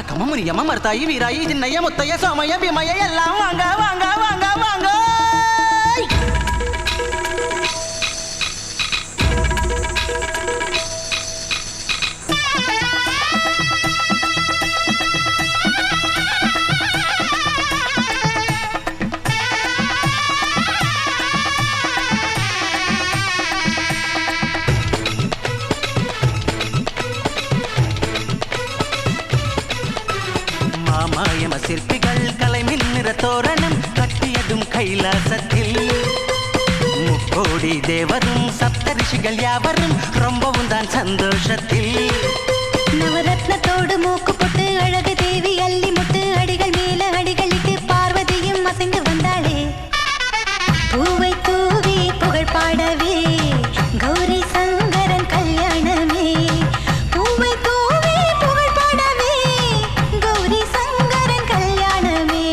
கமமுனிய மமர்த்தாயி வீராயி சின்னைய முத்தைய சோமைய பிமய எல்லாம் வாங்க வாங்க வாங்க வாங்க. மாயம சிற்பிகள் கலை மின்னிற தோரணம் கட்டியதும் கைலாசத்தில் முக்கோடி தேவரும் சப்தரிஷிகள் யாவரும் ரொம்பவும் தான் சந்தோஷத்தில். நவரத்னத்தோடு மூக்கு போட்டு அழகு தேவி அள்ளி முட்டு அடிகள் மேல அடிகளிட்டு பார்வதியும் அசைந்து வந்தாளே. பூவை தூவி புகழ் பாடவே கௌரி சங்கரன் கல்யாணமே. பூவை தூவி புகழ் பாடவே கௌரி சங்கரன் கல்யாணமே.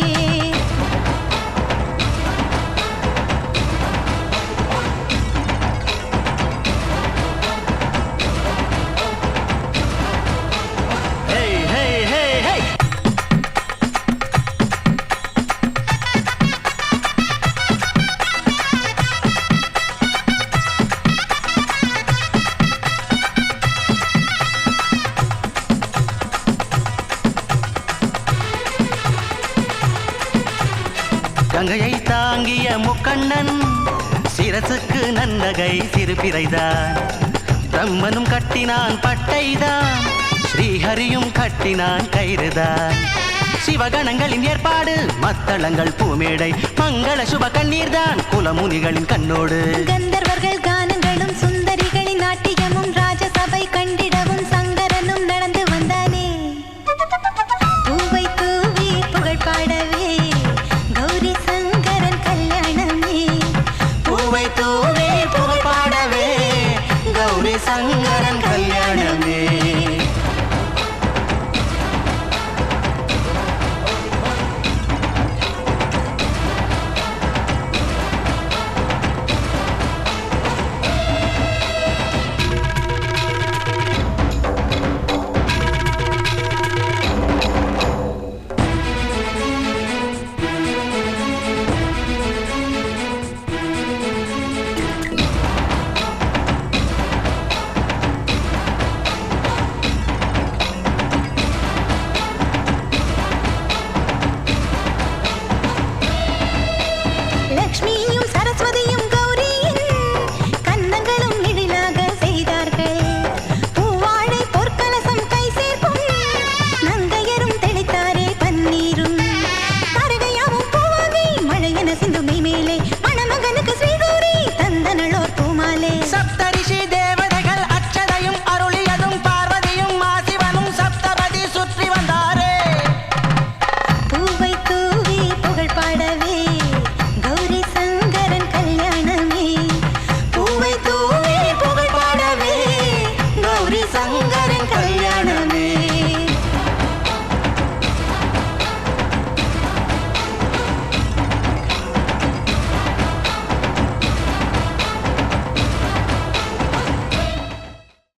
கங்கையை தாங்கிய முக்கண்ணன் சிரசுக்கு நன்னகை சிறுபிறைதான். பிரம்மனும் கட்டினான் பட்டைதான், ஸ்ரீஹரியும் கட்டினான் கயிறுதான். சிவகணங்களின் ஏற்பாடு மத்தளங்கள் பூமேடை மங்கள சுப கண்ணீர்தான் குலமுனிகளின் கண்ணோடு. கந்தர்வர்கள் கானங்களும் சுந்தரிகளின் நாட்டியமும் ராஜசபை கண்டிட